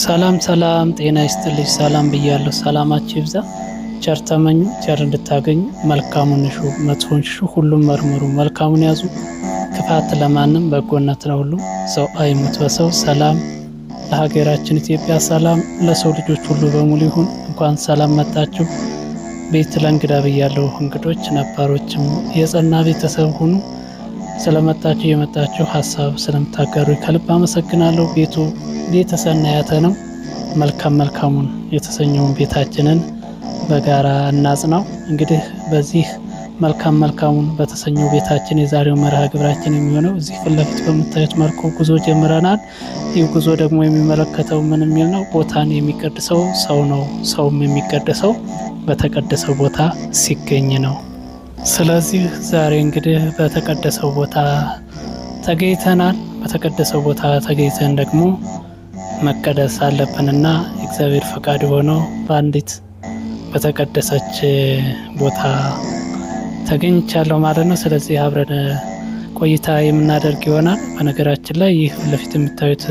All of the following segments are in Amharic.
ሰላም ጤና ይስጥልኝ። ሰላም ብያለሁ። ሰላማችሁ ይብዛ። ቸር ተመኙ፣ ቸር እንድታገኙ። መልካሙን እሹ፣ መጥፎን ሽሹ። ሁሉም መርምሩ፣ መልካሙን ያዙ። ክፋት ለማንም በጎነት ነው ሁሉ። ሰው አይሙት በሰው። ሰላም ለሀገራችን ኢትዮጵያ፣ ሰላም ለሰው ልጆች ሁሉ በሙሉ ይሁን። እንኳን ሰላም መጣችሁ። ቤት ለእንግዳ ብያለሁ። እንግዶች ነባሮችም የጸና ቤተሰብ ሁኑ። ስለመጣችሁ የመጣችሁ ሀሳብ ስለምታጋሩ ከልብ አመሰግናለሁ። ቤቱ ቤተሰናያተ ነው። መልካሙን የተሰኘውን ቤታችንን በጋራ እናጽናው። እንግዲህ በዚህ መልካሙን በተሰኘው ቤታችን የዛሬው መርሃ ግብራችን የሚሆነው እዚህ ፊት ለፊት በምታዩት መልኩ ጉዞ ጀምረናል። ይህ ጉዞ ደግሞ የሚመለከተው ምን የሚል ነው? ቦታን የሚቀድሰው ሰው ነው። ሰውም የሚቀደሰው በተቀደሰው ቦታ ሲገኝ ነው። ስለዚህ ዛሬ እንግዲህ በተቀደሰው ቦታ ተገኝተናል። በተቀደሰው ቦታ ተገኝተን ደግሞ መቀደስ አለብንና እግዚአብሔር ፈቃድ ሆኖ በአንዲት በተቀደሰች ቦታ ተገኝቻለሁ ማለት ነው። ስለዚህ አብረን ቆይታ የምናደርግ ይሆናል። በነገራችን ላይ ይህ ፊት ለፊት የምታዩት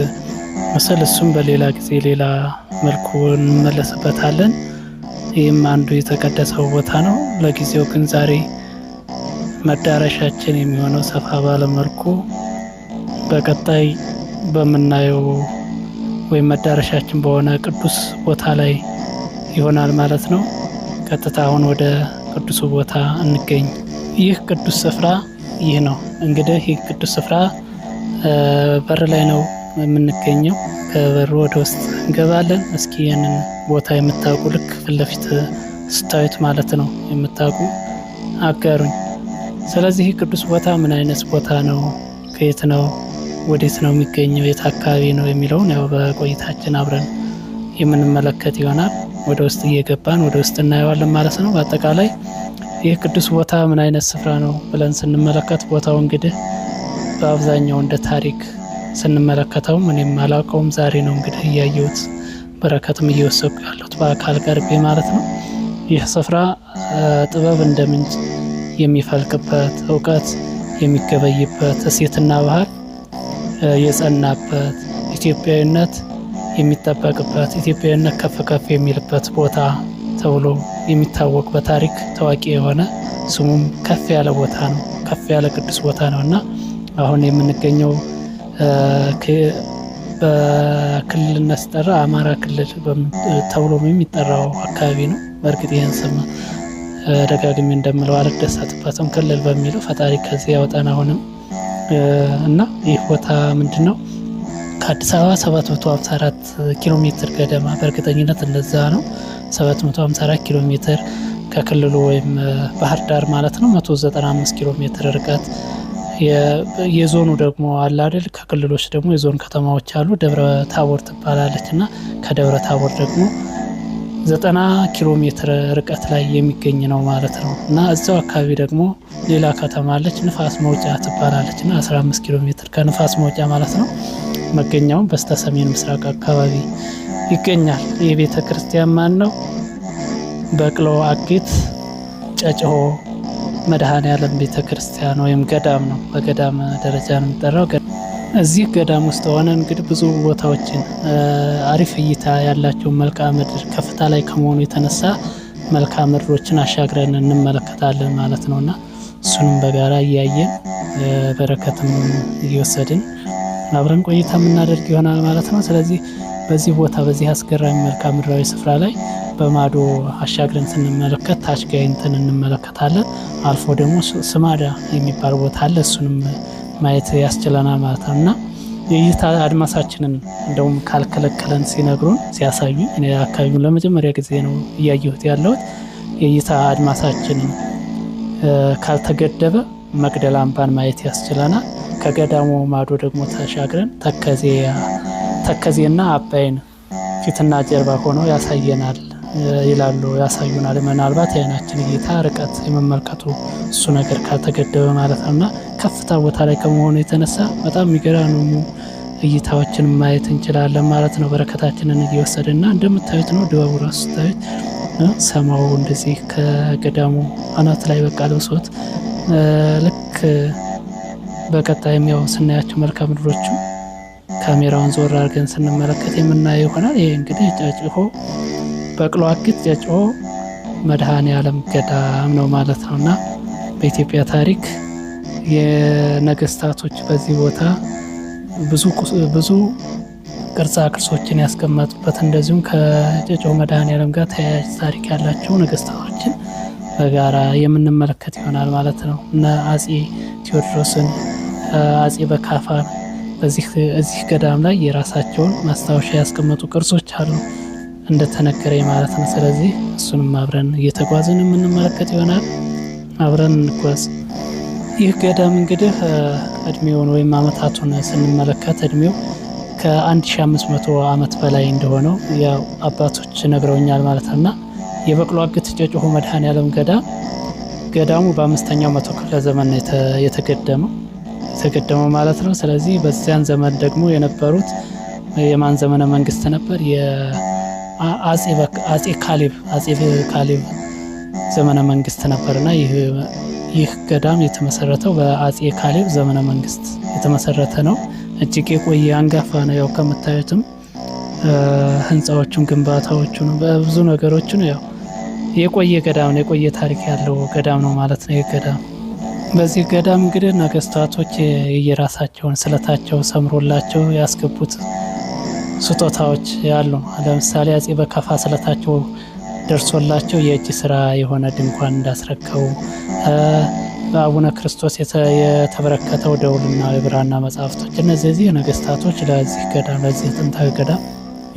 ምስል እሱም በሌላ ጊዜ ሌላ መልኩ እንመለስበታለን። ይህም አንዱ የተቀደሰው ቦታ ነው። ለጊዜው ግን ዛሬ መዳረሻችን የሚሆነው ሰፋ ባለ መልኩ በቀጣይ በምናየው ወይም መዳረሻችን በሆነ ቅዱስ ቦታ ላይ ይሆናል ማለት ነው። ቀጥታ አሁን ወደ ቅዱሱ ቦታ እንገኝ። ይህ ቅዱስ ስፍራ ይህ ነው። እንግዲህ ይህ ቅዱስ ስፍራ በር ላይ ነው የምንገኘው። ከበሩ ወደ ውስጥ እንገባለን። እስኪ ያንን ቦታ የምታውቁ ልክ ፊት ለፊት ስታዩት ማለት ነው የምታውቁ አጋሩኝ። ስለዚህ ቅዱስ ቦታ ምን አይነት ቦታ ነው? ከየት ነው? ወዴት ነው የሚገኘው? የት አካባቢ ነው የሚለውን ያው በቆይታችን አብረን የምንመለከት ይሆናል። ወደ ውስጥ እየገባን ወደ ውስጥ እናየዋለን ማለት ነው። በአጠቃላይ ይህ ቅዱስ ቦታ ምን አይነት ስፍራ ነው ብለን ስንመለከት ቦታው እንግዲህ በአብዛኛው እንደ ታሪክ ስንመለከተውም እኔም አላውቀውም፣ ዛሬ ነው እንግዲህ እያየሁት በረከትም እየወሰድኩ ያለሁት በአካል ቀርቤ ማለት ነው። ይህ ስፍራ ጥበብ እንደ ምንጭ የሚፈልቅበት፣ እውቀት የሚገበይበት፣ እሴትና ባህል የጸናበት፣ ኢትዮጵያዊነት የሚጠበቅበት፣ ኢትዮጵያዊነት ከፍ ከፍ የሚልበት ቦታ ተብሎ የሚታወቅ በታሪክ ታዋቂ የሆነ ስሙም ከፍ ያለ ቦታ ነው። ከፍ ያለ ቅዱስ ቦታ ነው እና አሁን የምንገኘው በክልልነት ሲጠራ አማራ ክልል ተብሎ የሚጠራው አካባቢ ነው። በእርግጥ ይህን ስም ደጋግሜ እንደምለው አልደሰትበትም። ክልል በሚለው ፈጣሪ ከዚህ ያወጣን። አሁንም እና ይህ ቦታ ምንድን ነው? ከአዲስ አበባ 754 ኪሎ ሜትር ገደማ፣ በእርግጠኝነት እንደዛ ነው። 754 ኪሎ ሜትር ከክልሉ ወይም ባህር ዳር ማለት ነው 195 ኪሎ ሜትር ርቀት። የዞኑ ደግሞ አለ አይደል? ከክልሎች ደግሞ የዞን ከተማዎች አሉ። ደብረ ታቦር ትባላለች እና ከደብረ ታቦር ደግሞ 90 ኪሎ ሜትር ርቀት ላይ የሚገኝ ነው ማለት ነው። እና እዛው አካባቢ ደግሞ ሌላ ከተማ አለች፣ ንፋስ መውጫ ትባላለች እና 15 ኪሎ ሜትር ከንፋስ መውጫ ማለት ነው። መገኛውም በስተ ሰሜን ምስራቅ አካባቢ ይገኛል። የቤተ ክርስቲያን ማን ነው? በቅሎ አጌት ጨጭሆ መድኃኔ ዓለም ቤተ ክርስቲያን ወይም ገዳም ነው። በገዳም ደረጃ ነው የሚጠራው። እዚህ ገዳም ውስጥ ሆነ እንግዲህ ብዙ ቦታዎችን አሪፍ እይታ ያላቸው መልክዓ ምድር ከፍታ ላይ ከመሆኑ የተነሳ መልክዓ ምድሮችን አሻግረን እንመለከታለን ማለት ነው እና እሱንም በጋራ እያየን በረከትም እየወሰድን አብረን ቆይታ የምናደርግ ይሆናል ማለት ነው። ስለዚህ በዚህ ቦታ በዚህ አስገራሚ መልክዓ ምድራዊ ስፍራ ላይ በማዶ አሻግረን ስንመለከት ታች ጋይንትን እንመለከታለን። አልፎ ደግሞ ስማዳ የሚባል ቦታ አለ። እሱንም ማየት ያስችለናል ማለት ነው እና የእይታ አድማሳችንን እንደውም ካልከለከለን ሲነግሩን ሲያሳዩኝ፣ እኔ አካባቢውን ለመጀመሪያ ጊዜ ነው እያየሁት ያለሁት። የእይታ አድማሳችንን ካልተገደበ መቅደላ አምባን ማየት ያስችለናል። ከገዳሙ ማዶ ደግሞ ተሻግረን ተከዜና አባይን ፊትና ጀርባ ሆነው ያሳየናል ይላሉ፣ ያሳዩናል። ምናልባት የዓይናችን እይታ ርቀት የመመልከቱ እሱ ነገር ካልተገደበ ማለት ነው እና ከፍታ ቦታ ላይ ከመሆኑ የተነሳ በጣም የሚገራርሙ እይታዎችን ማየት እንችላለን ማለት ነው። በረከታችንን እየወሰድና እንደምታዩት ነው ድባቡ ራሱ ስታዩት ሰማው እንደዚህ ከገዳሙ አናት ላይ በቃ ልብሶት ልክ በቀጣይም ያው ስናያቸው መልክዓ ምድሮቹ ካሜራውን ዞር አድርገን ስንመለከት የምናየው ይሆናል። ይሄ እንግዲህ ጨጭሆ በቅሎ አግት ጨጭሆ መድኃኔዓለም ገዳም ነው ማለት ነው። እና በኢትዮጵያ ታሪክ የነገስታቶች በዚህ ቦታ ብዙ ቅርጻ ቅርሶችን ያስቀመጡበት እንደዚሁም ከጨጭሆ መድኃኔዓለም ጋር ተያያዥ ታሪክ ያላቸው ነገስታቶችን በጋራ የምንመለከት ይሆናል ማለት ነው። እና አጼ ቴዎድሮስን አጼ በካፋን እዚህ ገዳም ላይ የራሳቸውን ማስታወሻ ያስቀመጡ ቅርሶች አሉ እንደተነገረኝ ማለት ነው። ስለዚህ እሱንም አብረን እየተጓዝን የምንመለከት ይሆናል። አብረን እንጓዝ። ይህ ገዳም እንግዲህ እድሜውን ወይም አመታቱን ስንመለከት እድሜው ከ1500 ዓመት በላይ እንደሆነው ያው አባቶች ነግረውኛል ማለት ነውና የበቅሎ አግት ጨጭሆ መድኃኔዓለም ገዳሙ በ5ኛው መቶ ክፍለ ዘመን የተገደመው ማለት ነው። ስለዚህ በዚያን ዘመን ደግሞ የነበሩት የማን ዘመነ መንግስት ነበር? አጼ ካሌብ ዘመነ መንግስት ነበርና ይህ ገዳም የተመሰረተው በአጼ ካሌብ ዘመነ መንግስት የተመሰረተ ነው። እጅግ የቆየ አንጋፋ ነው። ያው ከምታዩትም ህንፃዎቹን፣ ግንባታዎቹን በብዙ ነገሮችን ያው የቆየ ገዳም ነው። የቆየ ታሪክ ያለው ገዳም ነው ማለት ነው። ገዳም በዚህ ገዳም እንግዲህ ነገስታቶች የየራሳቸውን ስለታቸው ሰምሮላቸው ያስገቡት ስጦታዎች ያሉ። ለምሳሌ አጼ በካፋ ስለታቸው ደርሶላቸው የእጅ ስራ የሆነ ድንኳን እንዳስረከቡ፣ በአቡነ ክርስቶስ የተበረከተው ደውልና የብራና መጽሐፍቶች፣ እነዚህ ነገስታቶች ለዚህ ገዳም ለዚህ ጥንታዊ ገዳም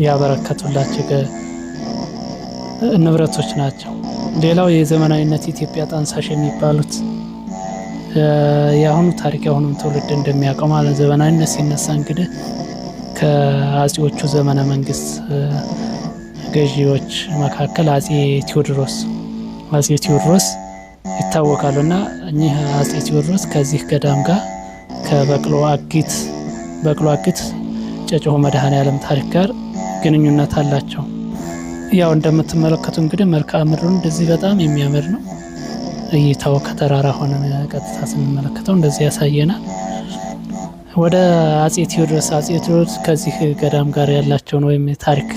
ያበረከቱላቸው ንብረቶች ናቸው። ሌላው የዘመናዊነት ኢትዮጵያ ጠንሳሽ የሚባሉት የአሁኑ ታሪክ የአሁኑም ትውልድ እንደሚያውቀው ማለት ዘመናዊነት ሲነሳ እንግዲህ ከአጼዎቹ ዘመነ መንግስት ገዢዎች መካከል አጼ ቴዎድሮስ ይታወቃሉ። እና እኚህ አጼ ቴዎድሮስ ከዚህ ገዳም ጋር ከበቅሎ አግት ጨጭሆ መድኃኔዓለም ታሪክ ጋር ግንኙነት አላቸው። ያው እንደምትመለከቱ እንግዲህ መልክዓ ምድሩን እንደዚህ በጣም የሚያምር ነው። እይታው ከተራራ ሆነን ቀጥታ ስንመለከተው እንደዚህ ያሳየናል። ወደ አጼ ቴዎድሮስ ከዚህ ገዳም ጋር ያላቸውን ወይም የታሪክ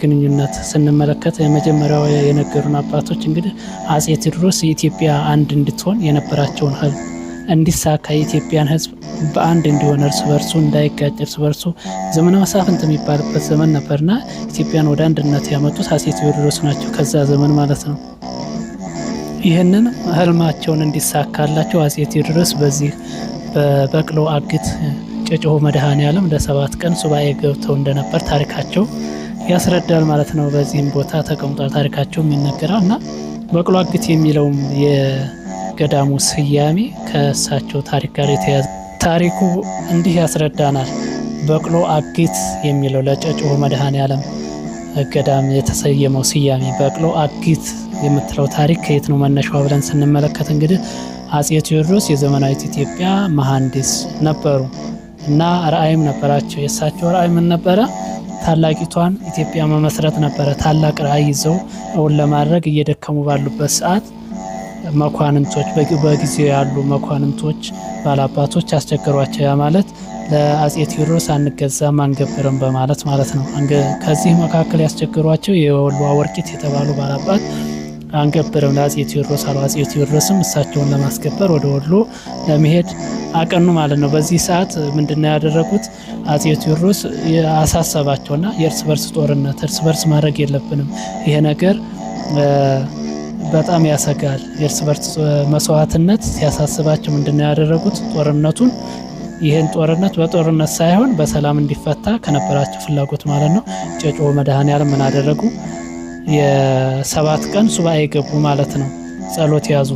ግንኙነት ስንመለከት የመጀመሪያው የነገሩን አባቶች እንግዲህ አጼ ቴዎድሮስ የኢትዮጵያ አንድ እንድትሆን የነበራቸውን ህልም እንዲሳካ የኢትዮጵያን ህዝብ በአንድ እንዲሆን እርስ በርሱ እንዳይጋጭ እርስ በርሱ ዘመነ መሳፍንት የሚባልበት ዘመን ነበርና ኢትዮጵያን ወደ አንድነት ያመጡት አጼ ቴዎድሮስ ናቸው። ከዛ ዘመን ማለት ነው። ይህንን ህልማቸውን እንዲሳካላቸው አጼ ቴዎድሮስ በዚህ በበቅሎ አግት ጨጭሆ መድኃኔዓለም ለ7 ቀን ሱባኤ ገብተው እንደነበር ታሪካቸው ያስረዳል ማለት ነው። በዚህም ቦታ ተቀምጧል፣ ታሪካቸውም ይነገራል። እና በቅሎ አግት የሚለውም የገዳሙ ስያሜ ከእሳቸው ታሪክ ጋር የተያዘ ታሪኩ እንዲህ ያስረዳናል። በቅሎ አግት የሚለው ለጨጭሆ መድኃኔዓለም ገዳም የተሰየመው ስያሜ በቅሎ አግት የምትለው ታሪክ ከየት ነው መነሻው ብለን ስንመለከት እንግዲህ አጼ ቴዎድሮስ የዘመናዊት ኢትዮጵያ መሐንዲስ ነበሩ እና ራዕይም ነበራቸው። የእሳቸው ራዕይ ምን ነበረ? ታላቂቷን ኢትዮጵያ መመስረት ነበረ። ታላቅ ራዕይ ይዘው እውን ለማድረግ እየደከሙ ባሉበት ሰዓት መኳንንቶች፣ በጊዜው ያሉ መኳንንቶች፣ ባላባቶች አስቸገሯቸው። ያ ማለት ለአጼ ቴዎድሮስ አንገዛም አንገብርም በማለት ማለት ነው። ከዚህ መካከል ያስቸገሯቸው የወሎ ወርቂት የተባሉ ባላባት አንገብርም ለአጼ ቴዎድሮስ አሉ። አጼ ቴዎድሮስም እሳቸውን ለማስከበር ወደ ወሎ ለመሄድ አቀኑ ማለት ነው። በዚህ ሰዓት ምንድነው ያደረጉት? አጼ ቴዎድሮስ አሳሰባቸውና የእርስ በርስ ጦርነት እርስ በርስ ማድረግ የለብንም፣ ይሄ ነገር በጣም ያሰጋል። የእርስ በርስ መስዋዕትነት ሲያሳስባቸው ምንድነው ያደረጉት? ይህን ጦርነት በጦርነት ሳይሆን በሰላም እንዲፈታ ከነበራቸው ፍላጎት ማለት ነው። ጨጭሆ መድኃኔዓለም ምን አደረጉ? የ7 ቀን ሱባኤ ገቡ ማለት ነው። ጸሎት ያዙ።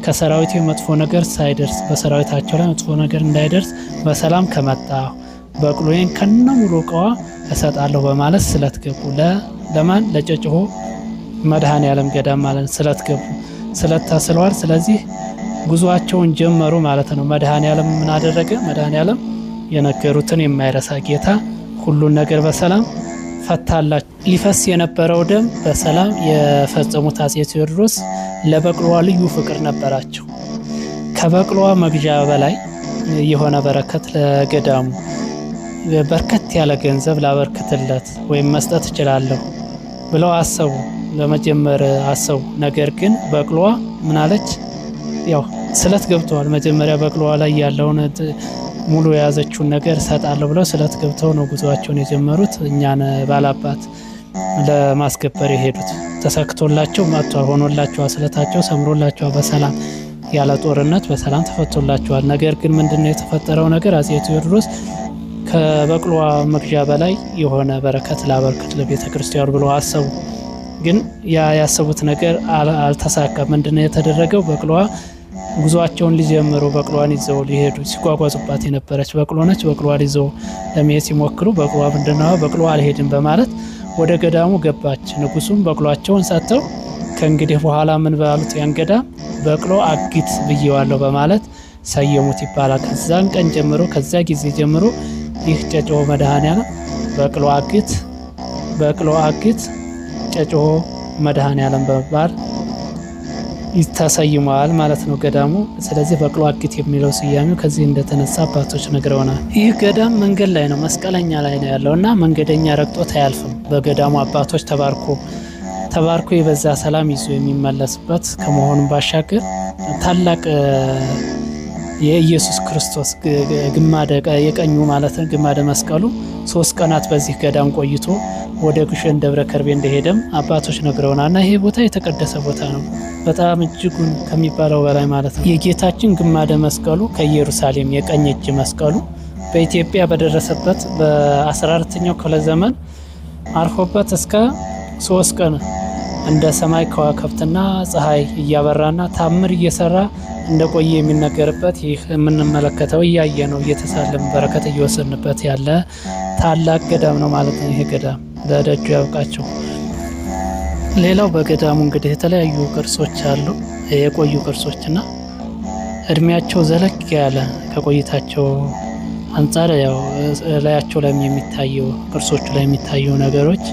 ከሰራዊቱ መጥፎ ነገር ሳይደርስ በሰራዊታቸው ላይ መጥፎ ነገር እንዳይደርስ በሰላም ከመጣ በቅሎዬን ከነሙሉ ዕቃዋ እሰጣለሁ በማለት ስለት ገቡ። ለማን? ለጨጭሆ መድኃኔዓለም ገዳም ማለት ስለት ገቡ። ስለት ተስለዋል። ስለዚህ ጉዟቸውን ጀመሩ ማለት ነው። መድኃኔዓለም ምን አደረገ? መድኃኔዓለም የነገሩትን የማይረሳ ጌታ ሁሉን ነገር በሰላም ፈታላቸው። ሊፈስ የነበረው ደም በሰላም የፈጸሙት አጼ ቴዎድሮስ ለበቅሎዋ ልዩ ፍቅር ነበራቸው። ከበቅሎዋ መግዣ በላይ የሆነ በረከት ለገዳሙ በርከት ያለ ገንዘብ ላበርክትለት ወይም መስጠት እችላለሁ ብለው አሰቡ። ለመጀመር አሰቡ። ነገር ግን በቅሎዋ ምናለች? ያው ስለት ገብተዋል። መጀመሪያ በቅሎዋ ላይ ያለውን ሙሉ የያዘችውን ነገር እሰጣለሁ ብለው ስለት ገብተው ነው ጉዞአቸውን የጀመሩት። እኛን ባላባት ለማስገበር የሄዱት ተሰክቶላቸው መጥቷል። ሆኖላቸዋል። ስለታቸው ሰምሮላቸዋል። በሰላም ያለ ጦርነት በሰላም ተፈቶላቸዋል። ነገር ግን ምንድነው የተፈጠረው ነገር? አፄ ቴዎድሮስ ከበቅሎዋ መግዣ በላይ የሆነ በረከት ላበርክት ለቤተ ክርስቲያኑ ብለው አሰቡ። ግን ያ ያሰቡት ነገር አልተሳካም። ምንድነው የተደረገው? በቅሎዋ ጉዞአቸውን ሊጀምሩ በቅሎዋን ይዘው ሊሄዱ ሲጓጓዙባት የነበረች በቅሎ ነች። በቅሎዋን ይዘው ለመሄድ ሲሞክሩ በቅሎዋ ምንድነው? በቅሎዋ አልሄድም በማለት ወደ ገዳሙ ገባች። ንጉሱም በቅሎአቸውን ሰጥተው ከእንግዲህ በኋላ ምን ባሉት? ያን ገዳም በቅሎ አጊት ብዬዋለሁ በማለት ሰየሙት ይባላል። ከዛን ቀን ጀምሮ ከዛ ጊዜ ጀምሮ ይህ ጨጨሆ መድኃኔዓለም በቅሎ አጊት ጨጨሆ መድኃኔዓለም በመባል ተሰይሟል ማለት ነው ገዳሙ። ስለዚህ በቅሎ አጊት የሚለው ስያሜው ከዚህ እንደተነሳ አባቶች ነግረውናል። ይህ ገዳም መንገድ ላይ ነው፣ መስቀለኛ ላይ ነው ያለው እና መንገደኛ ረግጦት አያልፍም። በገዳሙ አባቶች ተባርኮ የበዛ ሰላም ይዞ የሚመለስበት ከመሆኑም ባሻገር ታላቅ የኢየሱስ ክርስቶስ የቀኙ ማለት ነው ግማደ መስቀሉ 3 ቀናት በዚህ ገዳም ቆይቶ ወደ ግሸን ደብረ ከርቤ እንደሄደም አባቶች ነግረውናል። እና ይሄ ቦታ የተቀደሰ ቦታ ነው፣ በጣም እጅጉን ከሚባለው በላይ ማለት ነው። የጌታችን ግማደ መስቀሉ ከኢየሩሳሌም የቀኝ እጅ መስቀሉ በኢትዮጵያ በደረሰበት በ14ኛው ክፍለ ዘመን አርፎበት እስከ 3 ቀን እንደ ሰማይ ከዋክብትና ፀሐይ እያበራና ታምር እየሰራ እንደቆየ የሚነገርበት ይህ የምንመለከተው እያየ ነው እየተሳለም በረከት እየወሰንበት ያለ ታላቅ ገዳም ነው ማለት ነው። ይሄ ገዳም ለደጁ ያብቃቸው። ሌላው በገዳሙ እንግዲህ የተለያዩ ቅርሶች አሉ፣ የቆዩ ቅርሶችና እድሜያቸው ዘለቅ ያለ ከቆይታቸው አንጻር ያው ላያቸው ላይ የሚታየው ቅርሶቹ ላይ የሚታየው ነገሮች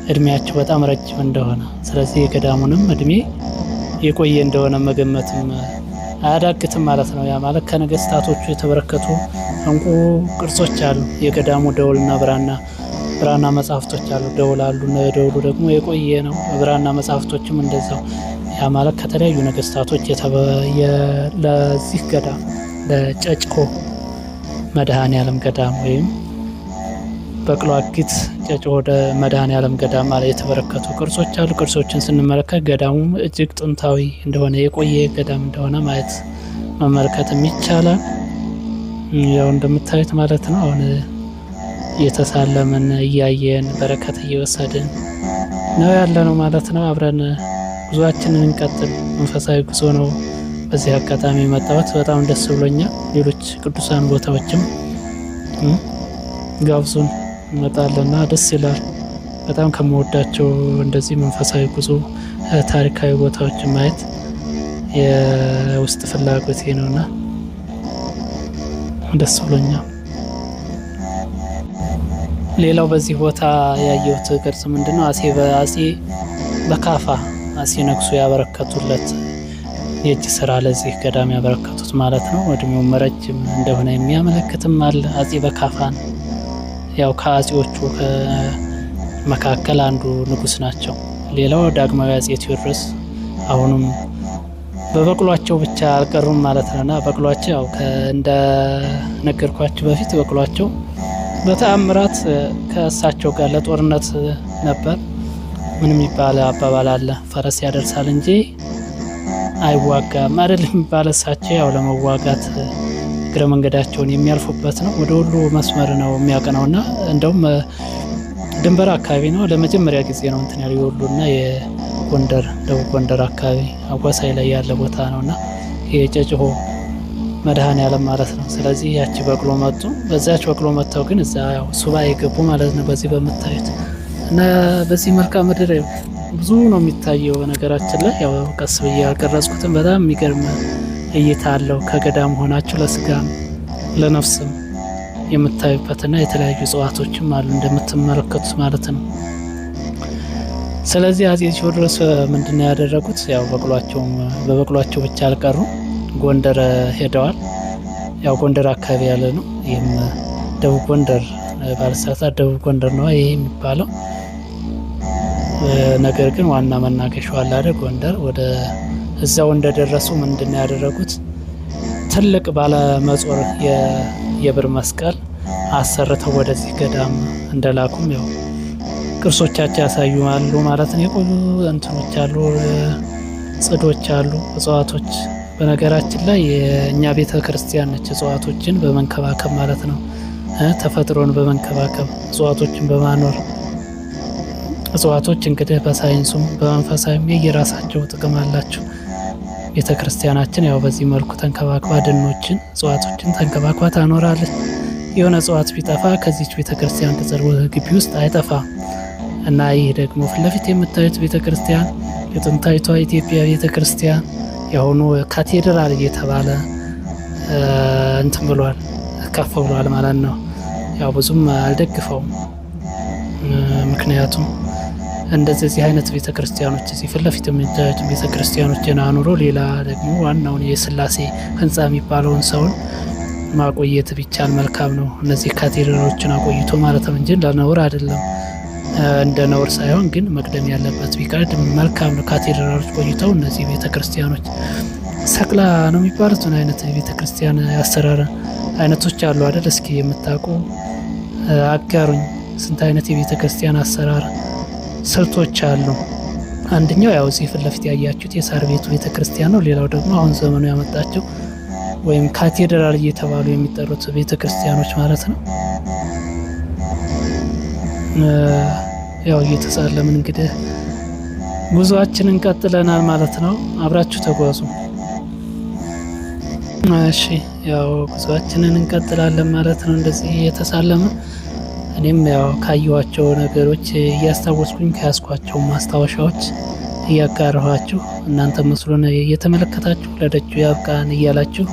እድሜያቸው በጣም ረጅም እንደሆነ፣ ስለዚህ የገዳሙንም እድሜ የቆየ እንደሆነ መገመትም አያዳግትም ማለት ነው። ያ ማለት ከነገስታቶቹ የተበረከቱ እንቁ ቅርሶች አሉ። የገዳሙ ደውልና ብራና መጻሕፍቶች አሉ። ደውል አሉ። ደውሉ ደግሞ የቆየ ነው። ብራና መጻሕፍቶችም እንደዛው። ያ ማለት ከተለያዩ ነገስታቶች ለዚህ ገዳም ለጨጨሆ መድኃኔዓለም ገዳም ወይም በቅሎ አጊት ጨጨሆ መድኃኔዓለም ገዳም ማለት የተበረከቱ ቅርሶች አሉ። ቅርሶችን ስንመለከት ገዳሙ እጅግ ጥንታዊ እንደሆነ የቆየ ገዳም እንደሆነ ማየት መመልከትም ይቻላል። ያው እንደምታዩት ማለት ነው። አሁን እየተሳለምን እያየን በረከት እየወሰድን ነው ያለ ነው ማለት ነው። አብረን ጉዞአችንን እንቀጥል። መንፈሳዊ ጉዞ ነው። በዚህ አጋጣሚ የመጣሁት በጣም ደስ ብሎኛል። ሌሎች ቅዱሳን ቦታዎችም ጋብዙን እንመጣለንና ደስ ይላል። በጣም ከምወዳቸው እንደዚህ መንፈሳዊ ጉዞ ታሪካዊ ቦታዎችን ማየት የውስጥ ፍላጎቴ ነውና ደስ ብሎኛል። ሌላው በዚህ ቦታ ያየሁት ቅርጽ ምንድነው? አፄ በካፋ ሲነግሱ ያበረከቱለት የእጅ ስራ ለዚህ ገዳም ያበረከቱት ማለት ነው። እድሜውም ረጅም እንደሆነ የሚያመለክትም አለ። አፄ በካፋን ያው ከአፄዎቹ መካከል አንዱ ንጉስ ናቸው። ሌላው ዳግማዊ አፄ ቴዎድሮስ አሁንም በበቅሏቸው ብቻ አልቀሩም ማለት ነውና በቅሏቸው ያው እንደነገርኳችሁ በፊት በቅሏቸው በተአምራት ከእሳቸው ጋር ለጦርነት ነበር። ምንም የሚባል አባባል አለ፣ ፈረስ ያደርሳል እንጂ አይዋጋም አይደል የሚባል። እሳቸው ያው ለመዋጋት እግረ መንገዳቸውን የሚያልፉበት ነው። ወደ ሁሉ መስመር ነው የሚያቀናውና እንደውም ድንበር አካባቢ ነው ለመጀመሪያ ጊዜ ነው እንትን ያለው የወሎና የጎንደር ደቡብ ጎንደር አካባቢ አዋሳኝ ላይ ያለ ቦታ ነውና የጨጨሆ መድኃኔዓለም ማለት ነው። ስለዚህ ያቺ በቅሎ መጡ። በዛች በቅሎ መጥተው ግን እዛ ያው ሱባኤ ገቡ ማለት ነው። በዚህ በምታዩት እና በዚህ መልክዓ ምድር ብዙ ነው የሚታየው። ነገራችን ላይ ያው ቀስ ብዬ ያልቀረጽኩትም በጣም የሚገርም እይታ አለው። ከገዳም ሆናችሁ ለስጋም ለነፍስም የምታዩበትና የተለያዩ እጽዋቶችም አሉ እንደምትመለከቱት ማለት ነው። ስለዚህ አፄ ቴዎድሮስ ምንድነው ያደረጉት? ያው በበቅሏቸው ብቻ አልቀሩም፣ ጎንደር ሄደዋል። ያው ጎንደር አካባቢ ያለ ነው። ይህም ደቡብ ጎንደር ባለሳሳት ደቡብ ጎንደር ነው ይሄ የሚባለው። ነገር ግን ዋና መናገሻው አለ አይደል ጎንደር። ወደ እዛው እንደደረሱ ምንድነው ያደረጉት? ትልቅ ባለ መጾር የብር መስቀል አሰርተው ወደዚህ ገዳም እንደላኩም ያው ቅርሶቻቸው ያሳዩማሉ ማለት ነው። የቆዩ እንትኖች አሉ፣ ጽዶች አሉ፣ እጽዋቶች። በነገራችን ላይ የእኛ ቤተ ክርስቲያን ነች እጽዋቶችን በመንከባከብ ማለት ነው። ተፈጥሮን በመንከባከብ እጽዋቶችን በማኖር እጽዋቶች እንግዲህ በሳይንሱም በመንፈሳዊም የየራሳቸው ጥቅም አላቸው። ቤተ ክርስቲያናችን ያው በዚህ መልኩ ተንከባክባ ደኖችን እጽዋቶችን ተንከባክባ ታኖራለች። የሆነ እጽዋት ቢጠፋ ከዚች ቤተ ክርስቲያን ቅጽር ግቢ ውስጥ አይጠፋም እና ይህ ደግሞ ፊት ለፊት የምታዩት ቤተ ክርስቲያን የጥንታዊቷ ኢትዮጵያ ቤተ ክርስቲያን የሆኑ ካቴድራል እየተባለ እንትን ብሏል፣ ከፍ ብሏል ማለት ነው። ያው ብዙም አልደግፈውም፣ ምክንያቱም እንደዚህ አይነት ቤተ ክርስቲያኖች እዚህ ፊት ለፊት የምታዩት ቤተ ክርስቲያኖችን አኑሮ ሌላ ደግሞ ዋናውን የስላሴ ህንፃ የሚባለውን ሰውን ማቆየት ቢቻል መልካም ነው። እነዚህ ካቴድራሎችን አቆይቶ ማለት ነው እንጂ ለነውር አይደለም። እንደ ነውር ሳይሆን ግን መቅደም ያለበት ቢቀድም መልካም ነው። ካቴድራሎች ቆይተው እነዚህ ቤተ ክርስቲያኖች ሰቅላ ነው የሚባሉት ምን አይነት ቤተ ክርስቲያን አሰራር አይነቶች አሉ አይደል? እስኪ የምታውቁ አጋሩኝ። ስንት አይነት የቤተ ክርስቲያን አሰራር ስልቶች አሉ። አንደኛው ያው እዚህ ፊት ለፊት ያያችሁት የሳር ቤቱ ቤተ ክርስቲያን ነው። ሌላው ደግሞ አሁን ዘመኑ ያመጣቸው ወይም ካቴድራል እየተባሉ የሚጠሩት ቤተ ክርስቲያኖች ማለት ነው። ያው እየተሳለምን እንግዲህ ጉዞአችንን ቀጥለናል ማለት ነው። አብራችሁ ተጓዙ። እሺ ያው ጉዞአችንን እንቀጥላለን ማለት ነው። እንደዚህ እየተሳለምን እኔም ያው ካየኋቸው ነገሮች እያስታወስኩኝ ከያዝኳቸው ማስታወሻዎች እያጋራኋችሁ እናንተ መስሎን እየተመለከታችሁ ለደጁ ያብቃን እያላችሁ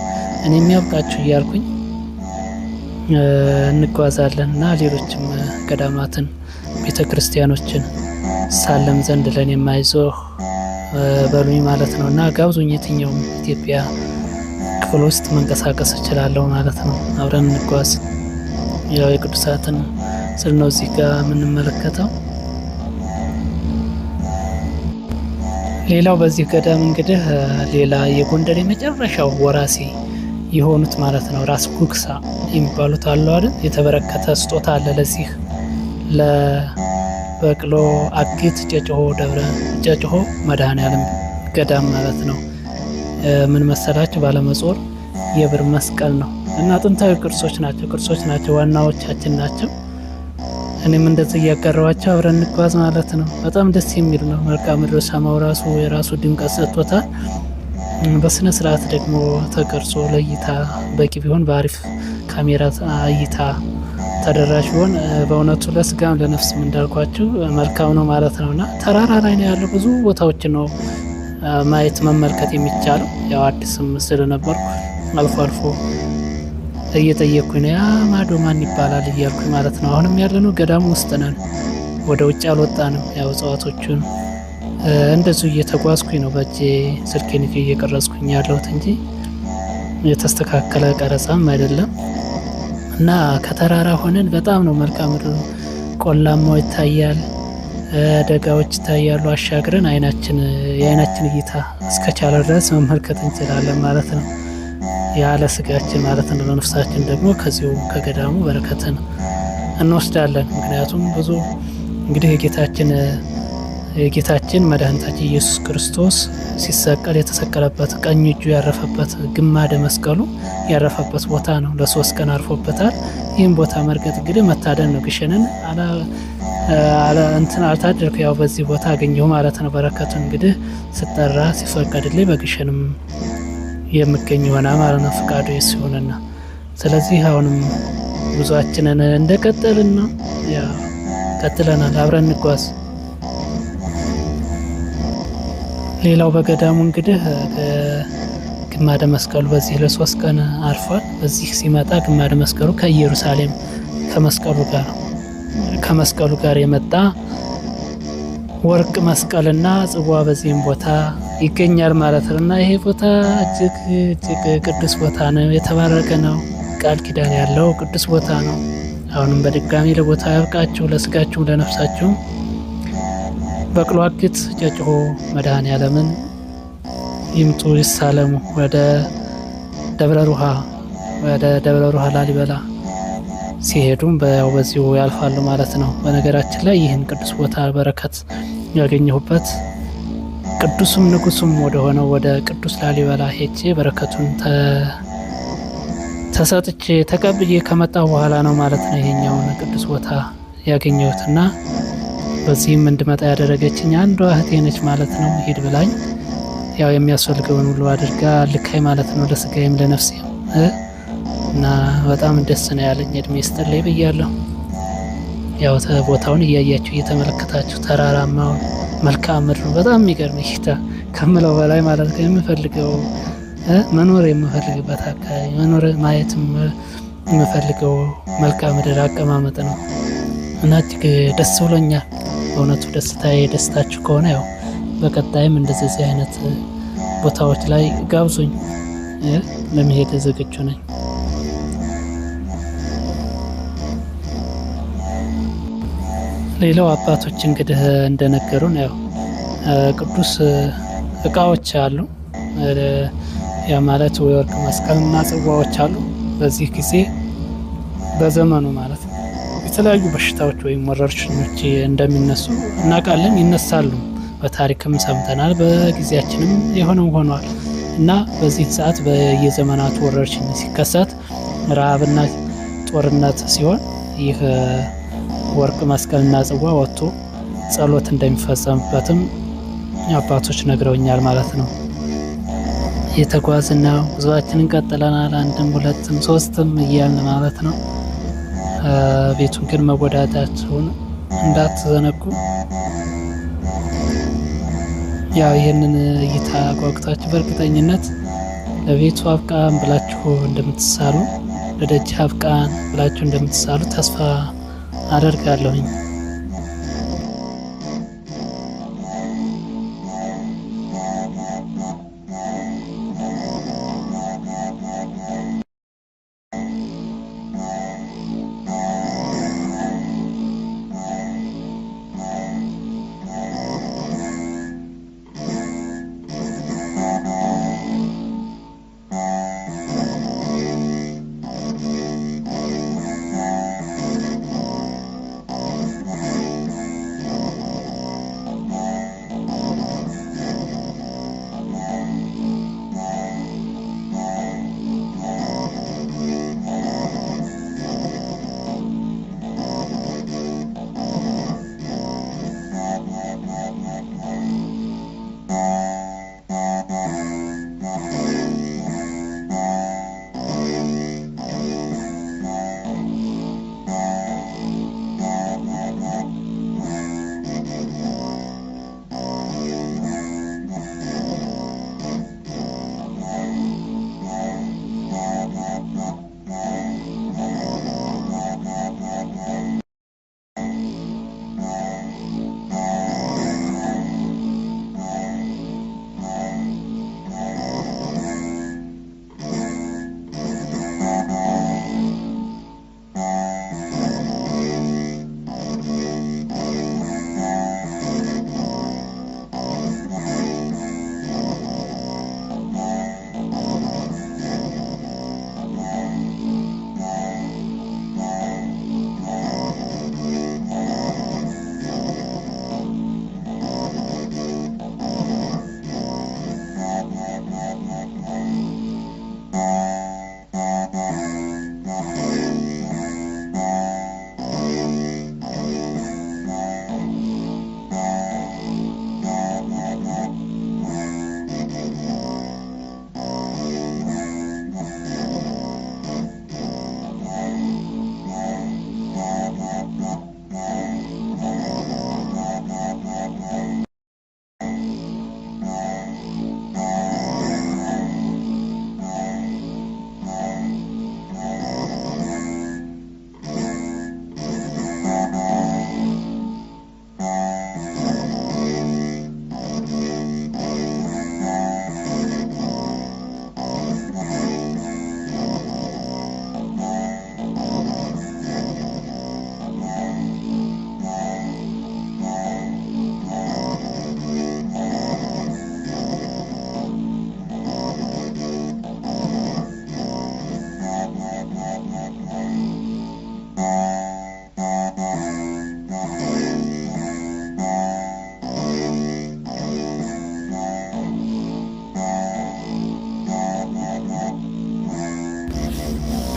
እኔም ያብቃችሁ እያልኩኝ እንጓዛለን እና ሌሎችም ገዳማትን ቤተ ክርስቲያኖችን ሳለም ዘንድ ለእኔ የማይዞህ በሉኝ ማለት ነው እና ጋብዙኝ። የትኛውም ኢትዮጵያ ክፍል ውስጥ መንቀሳቀስ እችላለሁ ማለት ነው። አብረን እንጓዝ። ያው የቅዱሳትን ስል ነው እዚህ ጋር የምንመለከተው። ሌላው በዚህ ገዳም እንግዲህ ሌላ የጎንደር የመጨረሻው ወራሲ የሆኑት ማለት ነው ራስ ጉግሳ የሚባሉት አሉ አይደል? የተበረከተ ስጦታ አለ ለዚህ ለበቅሎ አጊት ጨጭሆ መድኃኔዓለም ገዳም ማለት ነው። ምን መሰላችሁ? ባለመጾር የብር መስቀል ነው እና ጥንታዊ ቅርሶች ናቸው፣ ዋናዎቻችን ናቸው። እኔም እንደዚህ እያቀረባቸው አብረን እንጓዝ ማለት ነው። በጣም ደስ የሚል ነው። መልክዓ ምድር ሰማው ራሱ የራሱ ድምቀት ሰጥቶታል። በስነ ስርዓት ደግሞ ተቀርጾ ለእይታ በቂ ቢሆን በአሪፍ ካሜራ እይታ ተደራሽ ቢሆን በእውነቱ ለስጋም ለነፍስም እንዳልኳችሁ መልካም ነው ማለት ነው እና ተራራ ላይ ነው ያለው። ብዙ ቦታዎችን ነው ማየት መመልከት የሚቻለው። ያው አዲስም ስለነበርኩ አልፎ አልፎ እየጠየቅኩኝ ነው ያ ማዶ ማን ይባላል እያልኩኝ ማለት ነው። አሁንም ያለነው ገዳሙ ውስጥ ነን፣ ወደ ውጭ አልወጣንም። ያው እጽዋቶቹን እንደዚሁ እየተጓዝኩኝ ነው በእጄ ስልኬን እየቀረጽኩኝ ያለሁት እንጂ የተስተካከለ ቀረጻም አይደለም እና ከተራራ ሆነን በጣም ነው መልክዓ ምድሩ። ቆላማው ይታያል፣ ደጋዎች ይታያሉ። አሻግረን የአይናችን እይታ እስከቻለ ድረስ መመልከት እንችላለን ማለት ነው። ያለ ስጋችን ማለት ነው። ለነፍሳችን ደግሞ ከዚሁ ከገዳሙ በረከትን እንወስዳለን። ምክንያቱም ብዙ እንግዲህ የጌታችን መድኃኒታችን ኢየሱስ ክርስቶስ ሲሰቀል የተሰቀለበት ቀኝ እጁ ያረፈበት ግማደ መስቀሉ ያረፈበት ቦታ ነው። ለ3 ቀን አርፎበታል። ይህም ቦታ መርገጥ እንግዲህ መታደል ነው። ግሸንን አልታደርኩ ያው በዚህ ቦታ አገኘሁ ማለት ነው። በረከቱ እንግዲህ ስጠራ ሲፈቀድልኝ በግሸንም የምገኝ ሆና ማለት ነው። ፍቃዱ ይሁንና ስለዚህ አሁንም ጉዟችንን እንደቀጠልን ነው። ያው ቀጥለናል። አብረን እንጓዝ። ሌላው በገዳሙ እንግዲህ ግማደ መስቀሉ በዚህ ለ3 ቀን አርፏል። በዚህ ሲመጣ ግማደ መስቀሉ ከኢየሩሳሌም ከመስቀሉ ጋር የመጣ ወርቅ መስቀልና ጽዋ በዚህም ቦታ ይገኛል ማለት ነው እና ይሄ ቦታ እጅግ ቅዱስ ቦታ ነው፣ የተባረከ ነው። ቃል ኪዳን ያለው ቅዱስ ቦታ ነው። አሁንም በድጋሚ ለቦታ ያብቃችሁ፣ ለስጋችሁ ለነፍሳችሁ። በቅሎ አግት ጨጭሆ መድኃኔዓለምን ይምጡ ይሳለሙ። ወደ ደብረ ሩሃ ላሊበላ ሲሄዱም በዚሁ ያልፋሉ ማለት ነው። በነገራችን ላይ ይህን ቅዱስ ቦታ በረከት ያገኘሁበት ቅዱሱም ንጉሱም ወደ ሆነው ወደ ቅዱስ ላሊበላ ሄጄ በረከቱን ተሰጥቼ ተቀብዬ ከመጣሁ በኋላ ነው ማለት ነው ይሄኛውን ቅዱስ ቦታ ያገኘሁትና በዚህም እንድመጣ ያደረገችኝ አንዷ እህቴ ነች ማለት ነው። ሂድ ብላኝ ያው የሚያስፈልገውን ሁሉ አድርጋ ልካይ ማለት ነው፣ ለስጋዬም ለነፍሴም እና በጣም ደስ ነው ያለኝ። እድሜ ይስጥልኝ ብያለሁ። ያው ቦታውን እያያችሁ እየተመለከታችሁ ተራራማውን መልክዓ ምድሩ በጣም የሚገርም እይታ ከምለው በላይ ማለት ነው። የምፈልገው መኖር የምፈልግበት አካባቢ መኖር ማየት የምፈልገው መልክዓ ምድር አቀማመጥ ነው እና እጅግ ደስ ብሎኛል። በእውነቱ ደስታችሁ ከሆነ ያው በቀጣይም እንደዚህ አይነት ቦታዎች ላይ ጋብዙኝ፣ ለመሄድ ዝግጁ ነኝ። ሌላው አባቶች እንግዲህ እንደነገሩን ያው ቅዱስ እቃዎች አሉ። ያ ማለት የወርቅ መስቀልና ጽዋዎች አሉ። በዚህ ጊዜ በዘመኑ ማለት ነው የተለያዩ በሽታዎች ወይም ወረርሽኞች እንደሚነሱ እናውቃለን፣ ይነሳሉ። በታሪክም ሰምተናል፣ በጊዜያችንም የሆነው ሆኗል እና በዚህ ሰዓት በየዘመናቱ ወረርሽኝ ሲከሰት ረሃብና ጦርነት ሲሆን ይህ ወርቅ መስቀልና ጽዋ ወጥቶ ጸሎት እንደሚፈጸምበትም አባቶች ነግረውኛል ማለት ነው። የተጓዝና ጉዞአችንን ቀጥለናል። አንድም ሁለትም ሶስትም እያልን ማለት ነው። ቤቱን ግን መጎዳታችሁን እንዳትዘነጉ። ያው ይህንን እይታ ጓጉታችሁ በእርግጠኝነት ለቤቱ አብቃን ብላችሁ እንደምትሳሉ፣ ለደጅ አብቃን ብላችሁ እንደምትሳሉ ተስፋ አደርጋለሁኝ።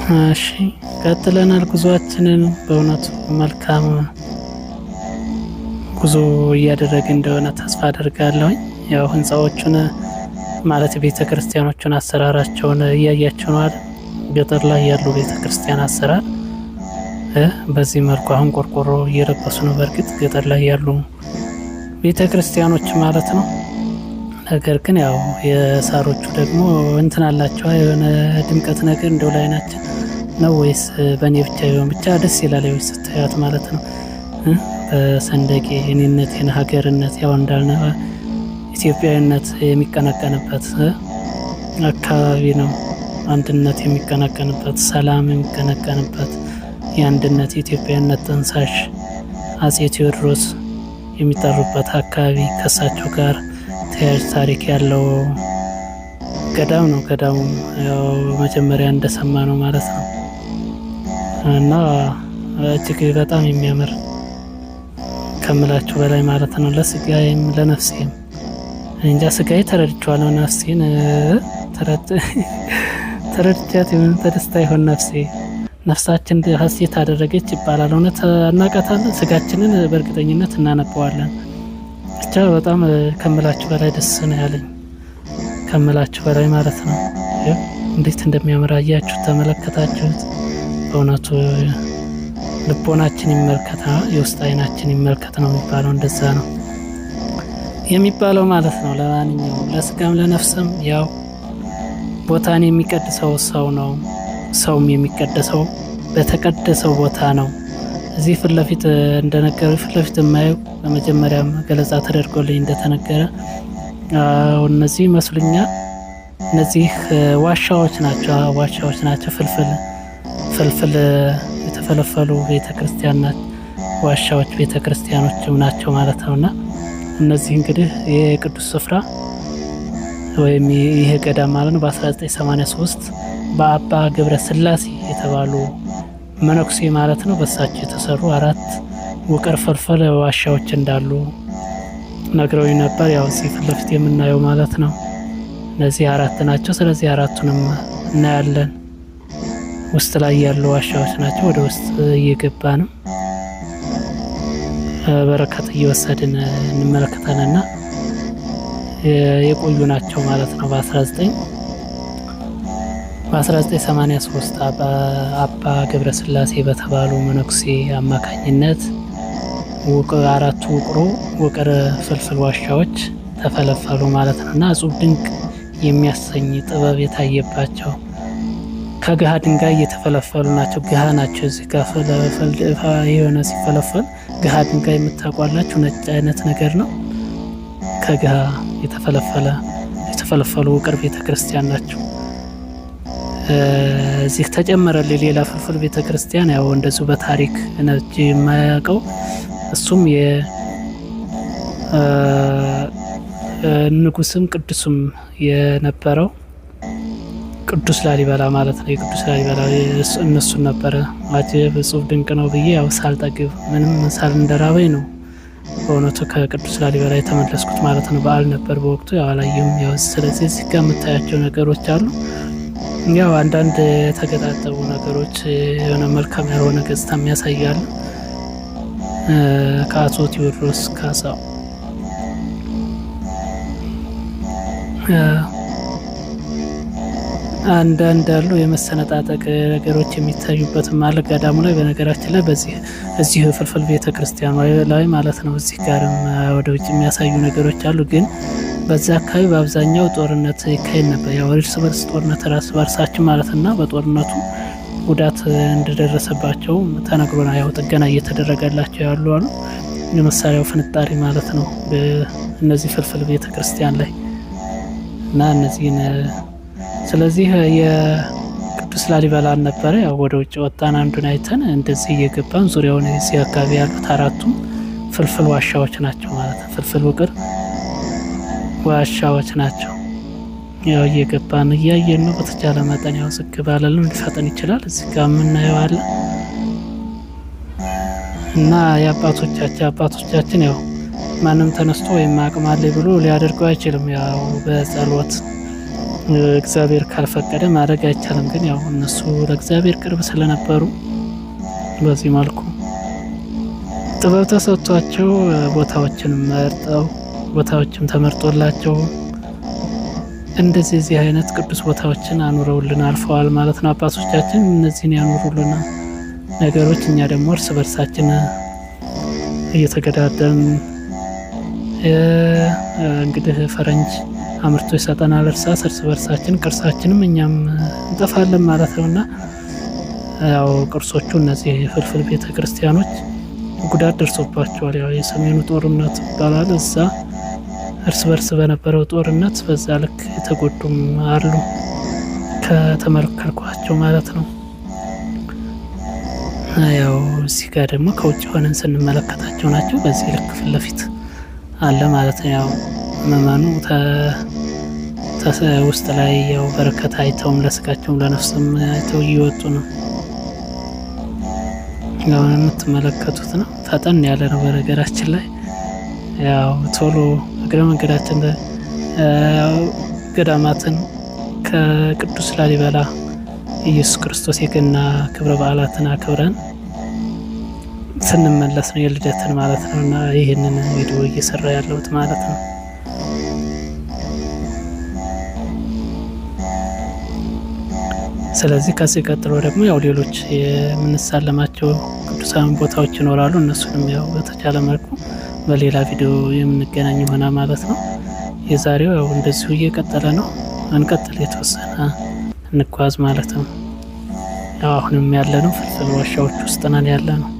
እሺ ቀጥለናል ጉዟችንን። በእውነቱ መልካም ጉዞ እያደረግን እንደሆነ ተስፋ አደርጋለሁ። ያው ህንፃዎቹን ማለት ቤተ ክርስቲያኖቹን አሰራራቸውን እያያችሁ ነው አይደል? ገጠር ላይ ያሉ ቤተ ክርስቲያን አሰራር በዚህ መልኩ አሁን ቆርቆሮ እየለበሱ ነው። በእርግጥ ገጠር ላይ ያሉ ቤተ ክርስቲያኖች ማለት ነው። ነገር ግን ያው የሳሮቹ ደግሞ እንትን አላቸው የሆነ ድምቀት ነገር እንደው ላይ ናቸው ነው ወይስ በእኔ ብቻ ይሆን? ብቻ ደስ ይላል ወይ ስታያት ማለት ነው። በሰንደቄ እኔነቴን ሀገርነት ያው እንዳልነ ኢትዮጵያዊነት የሚቀነቀንበት አካባቢ ነው። አንድነት የሚቀነቀንበት፣ ሰላም የሚቀነቀንበት፣ የአንድነት የኢትዮጵያዊነት ጠንሳሽ አጼ ቴዎድሮስ የሚጠሩበት አካባቢ ከሳቸው ጋር ተያያዥ ታሪክ ያለው ገዳም ነው። ገዳሙ ያው መጀመሪያ እንደሰማ ነው ማለት ነው እና እጅግ በጣም የሚያምር ከምላችሁ በላይ ማለት ነው። ለስጋዬም ለነፍሴም እንጃ ስጋዬ ተረድቻለሁ፣ ነፍሴን ተረድቻት ይሁን ተደስታ ይሆን ነፍሳችን ሀሴት አደረገች ይባላል። እውነት እናውቃታለን፣ ስጋችንን በእርግጠኝነት እናነበዋለን። ብቻ በጣም ከምላችሁ በላይ ደስ ነው ያለኝ፣ ከምላችሁ በላይ ማለት ነው። እንዴት እንደሚያምር አያችሁ፣ ተመለከታችሁት? በእውነቱ ልቦናችን ይመልከት፣ የውስጥ አይናችን ይመልከት ነው የሚባለው። እንደዛ ነው የሚባለው ማለት ነው። ለማንኛውም ለስጋም ለነፍስም ያው ቦታን የሚቀድሰው ሰው ነው። ሰውም የሚቀደሰው በተቀደሰው ቦታ ነው። እዚህ ፊት ለፊት እንደነገሩ ፊት ለፊት የማየው በመጀመሪያም ገለጻ ተደርጎልኝ እንደተነገረ እነዚህ ይመስሉኛል። እነዚህ ዋሻዎች ናቸው። ፍልፍል የተፈለፈሉ ቤተክርስቲያን ዋሻዎች ቤተክርስቲያኖችም ናቸው ማለት ነውና እነዚህ እንግዲህ የቅዱስ ስፍራ ወይም ይሄ ገዳም ማለት ነው በ1983 በአባ ገብረ ስላሴ የተባሉ መነኩሴ ማለት ነው በሳቸው የተሰሩ 4 ውቅር ፍልፍል ዋሻዎች እንዳሉ ነግረውኝ ነበር። ያው እዚህ ፊት ለፊት የምናየው ማለት ነው እነዚህ 4 ናቸው። ስለዚህ 4ቱንም እናያለን። ውስጥ ላይ ያሉ ዋሻዎች ናቸው። ወደ ውስጥ እየገባንም በረከት እየወሰድን እንመለከታለንና የቆዩ ናቸው ማለት ነው። በ1983 አባ ገብረ ስላሴ በተባሉ መነኩሴ አማካኝነት 4ቱ ውቅር ፍልፍል ዋሻዎች ተፈለፈሉ ማለት ነው እና እጹብ ድንቅ የሚያሰኝ ጥበብ የታየባቸው ከግሃ ድንጋይ የተፈለፈሉ ናቸው። ግሃ ናቸው። እዚህ ጋር የሆነ ሲፈለፈል ግሃ ድንጋይ የምታውቋላችሁ ነጭ አይነት ነገር ነው። ከግሃ የተፈለፈሉ ውቅር ቤተክርስቲያን ናቸው። እዚህ ተጨመረልኝ ሌላ ፍልፍል ቤተክርስቲያን ያው እንደዚሁ በታሪክ ነጭ የማያውቀው እሱም ንጉስም ቅዱስም የነበረው ቅዱስ ላሊበላ ማለት ነው። የቅዱስ ላሊበላ እነሱን ነበረ አጀብ እጹብ ድንቅ ነው ብዬ ያው ሳልጠግብ ምንም ሳልንደራበኝ ነው በእውነቱ ከቅዱስ ላሊበላ የተመለስኩት ማለት ነው። በዓል ነበር በወቅቱ ያው አላየሁም። ያው ስለዚህ እዚህ ጋር የምታያቸው ነገሮች አሉ። ያው አንዳንድ የተገጣጠሙ ነገሮች የሆነ መልካም ያልሆነ ገጽታ የሚያሳያሉ። ከአቶ ቴዎድሮስ ካሳው አንዳንድ ያሉ የመሰነጣጠቅ ነገሮች የሚታዩበትም አለ ገዳሙ ላይ። በነገራችን ላይ እዚህ ፍልፍል ቤተክርስቲያን ላይ ማለት ነው እዚህ ጋርም ወደ ውጭ የሚያሳዩ ነገሮች አሉ። ግን በዛ አካባቢ በአብዛኛው ጦርነት ይካሄድ ነበር። ያው እርስ በርስ ጦርነት ራስ በርሳችን ማለት እና በጦርነቱ ጉዳት እንደደረሰባቸው ተነግሮና ያው ጥገና እየተደረገላቸው ያሉ አሉ። የመሳሪያው ፍንጣሪ ማለት ነው በእነዚህ ፍልፍል ቤተክርስቲያን ላይ እና እነዚህን ስለዚህ የቅዱስ ላሊበላ ነበረ። ያው ወደ ውጭ ወጣን፣ አንዱን አይተን እንደዚህ እየገባን ዙሪያውን እዚህ አካባቢ ያሉት 4ቱም ፍልፍል ዋሻዎች ናቸው ማለት ነው። ፍልፍል ውቅር ዋሻዎች ናቸው። ያው እየገባን እያየን ነው። በተቻለ መጠን ያው ዝግ ባለልን ሊፈጠን ይችላል። እዚህ ጋር የምናየው አለ እና የአባቶቻችን ያው ማንም ተነስቶ ወይም አቅም አለ ብሎ ሊያደርገው አይችልም። ያው በጸሎት እግዚአብሔር ካልፈቀደ ማድረግ አይቻልም። ግን ያው እነሱ ለእግዚአብሔር ቅርብ ስለነበሩ በዚህ መልኩ ጥበብ ተሰጥቷቸው ቦታዎችን መርጠው ቦታዎችም ተመርጦላቸው እንደዚህ አይነት ቅዱስ ቦታዎችን አኑረውልን አልፈዋል ማለት ነው አባቶቻችን። እነዚህን ያኑሩልን ነገሮች እኛ ደግሞ እርስ በርሳችን እየተገዳደልን እንግዲህ ፈረንጅ አምርቶ ይሰጠናል እርስ በርሳችን ቅርሳችንም እኛም እንጠፋለን ማለት ነውና ያው ቅርሶቹ እነዚህ ፍልፍል ቤተ ክርስቲያኖች ጉዳት ደርሶባቸዋል። ያው የሰሜኑ ጦርነት ይባላል። እዛ እርስ በርስ በነበረው ጦርነት በዛ ልክ የተጎዱም አሉ ከተመለከልኳቸው ማለት ነው። ያው እዚህ ጋር ደግሞ ከውጭ ሆነን ስንመለከታቸው ናቸው። በዚህ ልክ ፊት ለፊት አለ ማለት ነው። ያው መመኑ ውስጥ ላይ ያው በረከት አይተውም ለስጋቸውም ለነፍስም አይተው እየወጡ ነው። ያው የምትመለከቱት ነው። ፈጠን ያለ ነው በነገራችን ላይ ያው ቶሎ እግረ መንገዳችን ገዳማትን ከቅዱስ ላሊበላ ኢየሱስ ክርስቶስ የገና ክብረ በዓላትን አክብረን ስንመለስ ነው የልደትን ማለት ነው። እና ይህንን ቪዲዮ እየሰራ ያለሁት ማለት ነው። ስለዚህ ከዚህ ቀጥሎ ደግሞ ያው ሌሎች የምንሳለማቸው ቅዱሳን ቦታዎች ይኖራሉ። እነሱንም ያው በተቻለ መልኩ በሌላ ቪዲዮ የምንገናኝ ይሆናል ማለት ነው። የዛሬው ያው እንደዚሁ እየቀጠለ ነው። እንቀጥል፣ የተወሰነ እንጓዝ ማለት ነው። ያው አሁንም ያለነው ፍልፍል ዋሻዎች ውስጥ ነን ያለነው።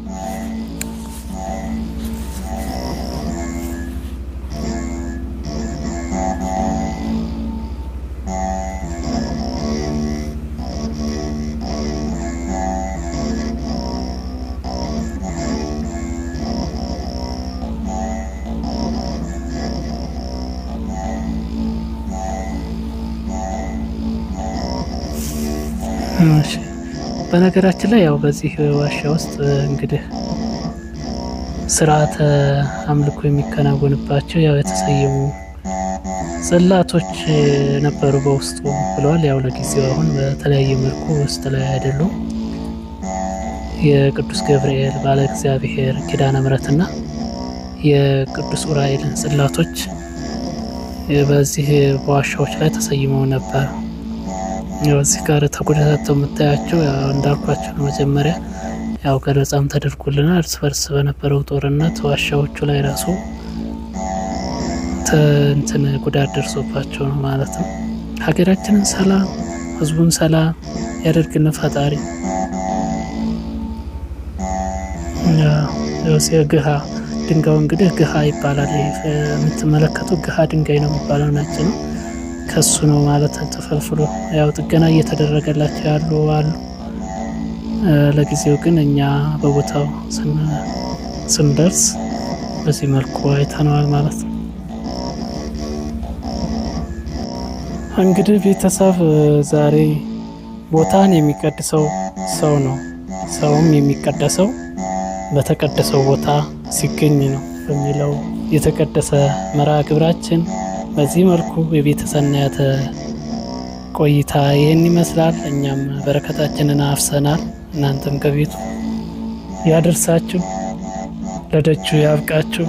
በነገራችን ላይ ያው በዚህ ዋሻ ውስጥ እንግዲህ ስርዓተ አምልኮ የሚከናወንባቸው ያው የተሰየሙ ጽላቶች ነበሩ በውስጡ ብለዋል። ያው ለጊዜው አሁን በተለያየ መልኩ ውስጥ ላይ አይደሉም። የቅዱስ ገብርኤል ባለ እግዚአብሔር ኪዳነ ምሕረትና የቅዱስ ዑራኤል ጽላቶች በዚህ በዋሻዎች ላይ ተሰይመው ነበር። ያው እዚህ ጋር ተጎዳተው የምታያቸው እንዳልኳቸው ነው። መጀመሪያ ያው ገለጻም ተደርጎልናል። እርስ በርስ በነበረው ጦርነት ዋሻዎቹ ላይ ራሱ እንትን ጉዳት ደርሶባቸው ነው ማለት ነው። ሀገራችንን ሰላም ህዝቡን ሰላም ያደርግልን ፈጣሪ። ያው ግሃ ድንጋዩ እንግዲህ ግሃ ይባላል። የምትመለከቱ ግሃ ድንጋይ ነው የሚባለው፣ ነጭ ነው። ከሱ ነው ማለት ተፈልፍሎ ያው ጥገና እየተደረገላቸው ያሉ አሉ። ለጊዜው ግን እኛ በቦታው ስንደርስ በዚህ መልኩ አይተነዋል ማለት ነው። እንግዲህ ቤተሰብ ዛሬ ቦታን የሚቀድሰው ሰው ነው፣ ሰውም የሚቀደሰው በተቀደሰው ቦታ ሲገኝ ነው በሚለው የተቀደሰ መርሃ ግብራችን በዚህ መልኩ የቤተ ሰናያት ቆይታ ይህን ይመስላል። እኛም በረከታችንን አፍሰናል። እናንተም ከቤቱ ያደርሳችሁ፣ ለደጁ ያብቃችሁ።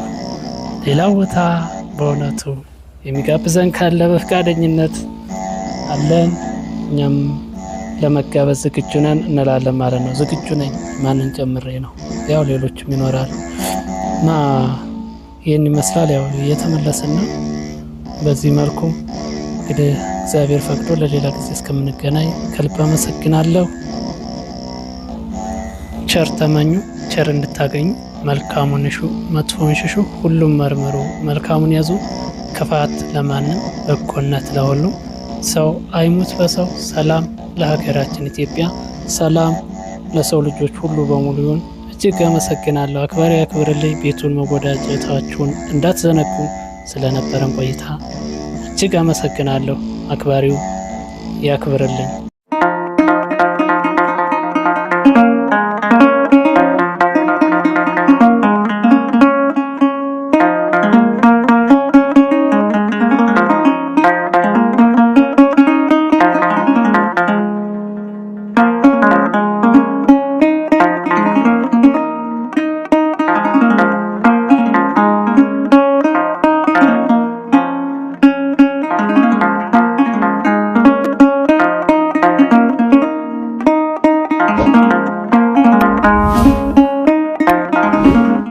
ሌላ ቦታ በእውነቱ የሚጋብዘን ካለ በፈቃደኝነት አለን። እኛም ለመጋበዝ ዝግጁ ነን እንላለን ማለት ነው። ዝግጁ ነኝ ማንን ጨምሬ ነው። ያው ሌሎችም ይኖራሉ እና ይህን ይመስላል። ያው እየተመለስን ነው። በዚህ መልኩ እንግዲህ እግዚአብሔር ፈቅዶ ለሌላ ጊዜ እስከምንገናኝ ከልብ አመሰግናለሁ። ቸር ተመኙ፣ ቸር እንድታገኙ። መልካሙን እሹ፣ መጥፎን ሽሹ። ሁሉም መርምሩ፣ መልካሙን ያዙ። ክፋት ለማንም በጎነት ለሁሉም። ሰው አይሙት በሰው። ሰላም ለሀገራችን ኢትዮጵያ፣ ሰላም ለሰው ልጆች ሁሉ በሙሉ ይሁን። እጅግ አመሰግናለሁ። አክባሪ አክብርልኝ። ቤቱን መወዳጀታችሁን እንዳትዘነጉ። ስለነበረን ቆይታ እጅግ አመሰግናለሁ። አክባሪው ያክብርልኝ።